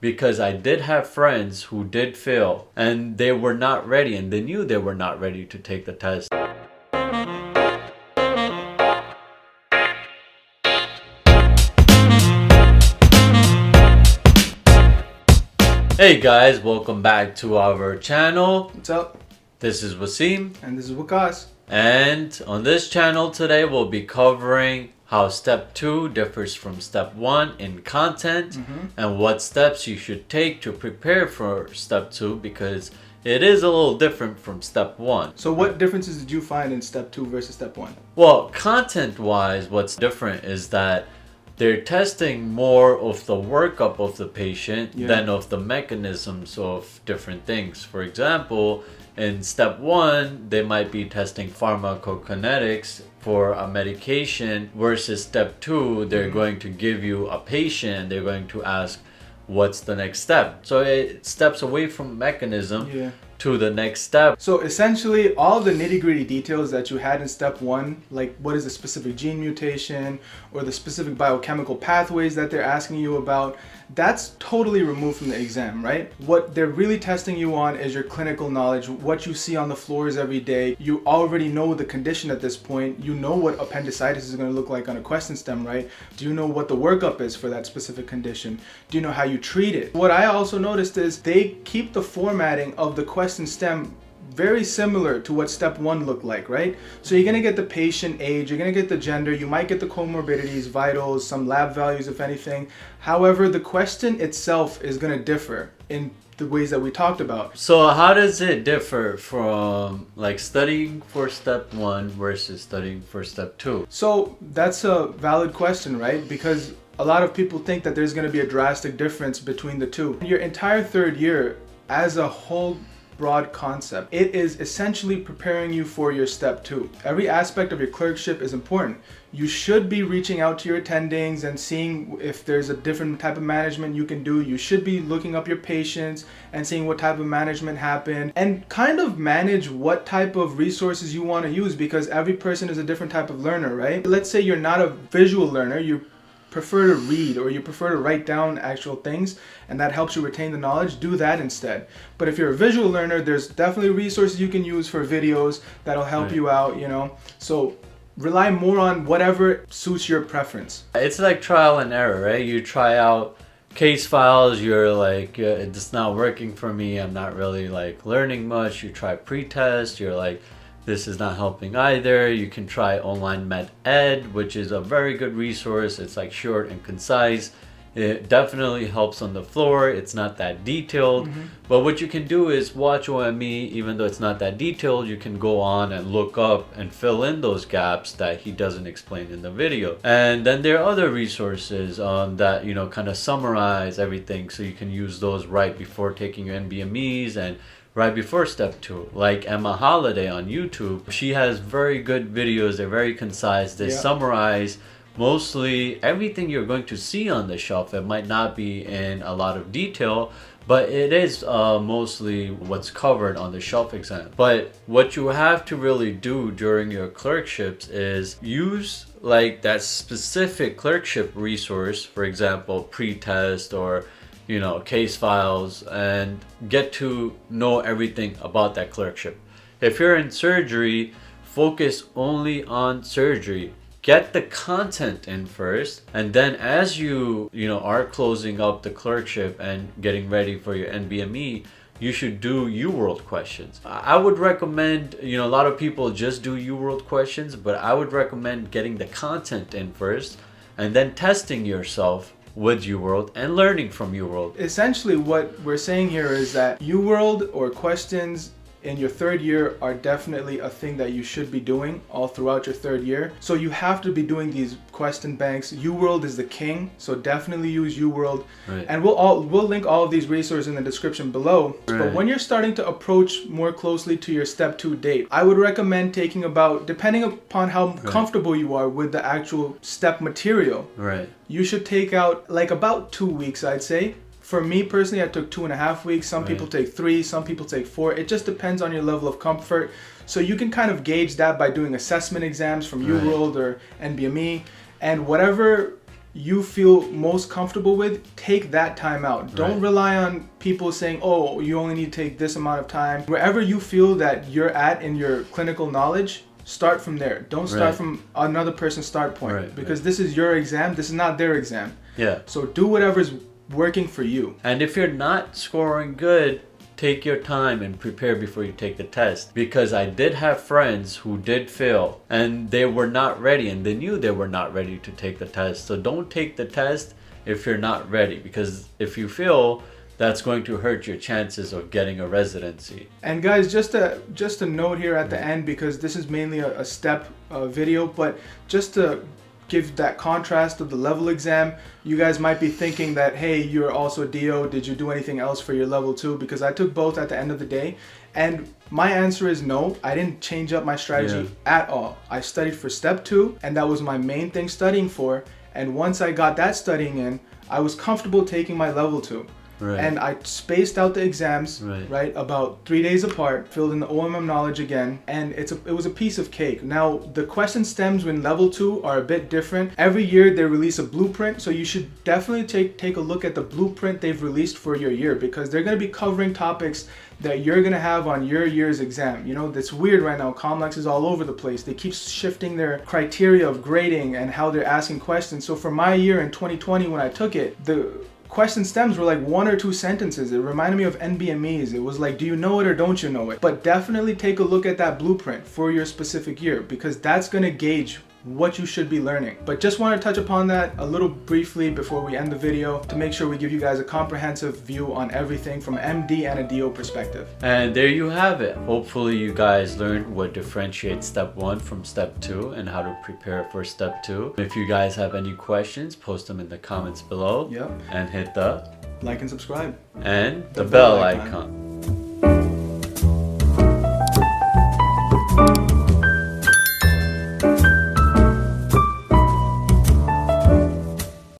because I did have friends who did fail and they were not ready, and they knew they were not ready to take the test. Hey guys, welcome back to our channel. What's up? This is Wasim. And this is Wakas. And on this channel today we'll be covering how step 2 differs from step 1 in content, and what steps you should take to prepare for step 2, because it is a little different from step 1. So what differences did you find in step 2 versus step 1? Well, content wise, what's different is that they're testing more of the workup of the patient than of the mechanisms of different things. For example, in step 1, they might be testing pharmacokinetics for a medication, versus step 2, they're going to give you a patient, they're going to ask, what's the next step? So it steps away from mechanism to the next step. So essentially, all the nitty-gritty details that you had in step 1, like what is the specific gene mutation or the specific biochemical pathways that they're asking you about, that's totally removed from the exam, right? What they're really testing you on is your clinical knowledge, what you see on the floors every day. You already know the condition at this point. You know what appendicitis is going to look like on a question stem, right? Do you know what the workup is for that specific condition? Do you know how you treat it? What I also noticed is they keep the formatting of the question stem very similar to what step 1 looked like, right? So you're gonna get the patient age, you're gonna get the gender, you might get the comorbidities, vitals, some lab values if anything. However, the question itself is gonna differ in the ways that we talked about. So how does it differ from like studying for step 1 versus studying for step 2? So that's a valid question, right? Because a lot of people think that there's gonna be a drastic difference between the two. Your entire third year as a whole broad concept, it is essentially preparing you for your step 2. Every aspect of your clerkship is important. You should be reaching out to your attendings and seeing if there's a different type of management you can do. You should be looking up your patients and seeing what type of management happened, and kind of manage what type of resources you want to use, because every person is a different type of learner, right? Let's say you're not a visual learner, you prefer to read or you prefer to write down actual things, and that helps you retain the knowledge, do that instead. But if you're a visual learner, there's definitely resources you can use for videos that'll help you out, you know. So rely more on whatever suits your preference. It's like trial and error, right? You try out case files, you're like, it's not working for me, I'm not really like learning much. You try pre-test, you're like, this is not helping either. You can try online med ed, which is a very good resource. It's like short and concise. It definitely helps on the floor. It's not that detailed. But what you can do is watch OME. Even though it's not that detailed, you can go on and look up and fill in those gaps that he doesn't explain in the video. And then there are other resources that, you know, kind of summarize everything, so you can use those right before taking your NBMEs and right before step 2, like Emma Holiday on YouTube. She has very good videos. They're very concise. They summarize mostly everything you're going to see on the shelf. It might not be in a lot of detail, but it is mostly what's covered on the shelf exam. But what you have to really do during your clerkships is use like that specific clerkship resource, for example, pre-test or, you know, case files, and get to know everything about that clerkship. If you're in surgery, focus only on surgery. Get the content in first, and then as you are closing up the clerkship and getting ready for your NBME, you should do UWorld questions. I would recommend, a lot of people just do UWorld questions, but I would recommend getting the content in first and then testing yourself with UWorld and learning from UWorld. Essentially what we're saying here is that UWorld or questions in your third year are definitely a thing that you should be doing all throughout your third year. So you have to be doing these question banks. UWorld is the king, so definitely use UWorld. Right. And we'll link all of these resources in the description below. Right. But when you're starting to approach more closely to your step 2 date, I would recommend taking about, depending upon how comfortable you are with the actual step material, you should take out like about 2 weeks, I'd say. For me personally, I took 2.5 weeks. Some people take 3, some people take 4. It just depends on your level of comfort. So you can kind of gauge that by doing assessment exams from UWorld or NBME, and whatever you feel most comfortable with, take that time out. Don't rely on people saying, oh, you only need to take this amount of time. Wherever you feel that you're at in your clinical knowledge, start from there. Don't start from another person's start point, because this is your exam. This is not their exam. Yeah. So do whatever's working for you. And if you're not scoring good, take your time and prepare before you take the test, because I did have friends who did fail and they were not ready, and they knew they were not ready to take the test. So don't take the test if you're not ready, because if you fail, that's going to hurt your chances of getting a residency. And guys, just a note here at the end, because this is mainly a step video, but just to give that contrast of the level exam, you guys might be thinking that, hey, you're also a DO, did you do anything else for your level 2? Because I took both at the end of the day, and my answer is no. I didn't change up my strategy at all. I studied for step 2, and that was my main thing studying for, and once I got that studying in, I was comfortable taking my level 2. And I spaced out the exams, about 3 days apart, filled in the OMM knowledge again, and it was a piece of cake. Now, the question stems when level 2 are a bit different. Every year they release a blueprint, so you should definitely take a look at the blueprint they've released for your year, because they're going to be covering topics that you're going to have on your year's exam. You know, that's weird right now. COMLEX is all over the place. They keep shifting their criteria of grading and how they're asking questions. So for my year in 2020 when I took it, the question stems were like 1 or 2 sentences. It reminded me of NBMEs. It was like, do you know it or don't you know it? But definitely take a look at that blueprint for your specific year, because that's going to gauge what you should be learning. But just want to touch upon that a little briefly before we end the video, to make sure we give you guys a comprehensive view on everything from an MD and a DO perspective. And there you have it. Hopefully you guys learned what differentiates step 1 from step 2 and how to prepare for step 2. If you guys have any questions, post them in the comments below. And hit the like and subscribe and the bell icon.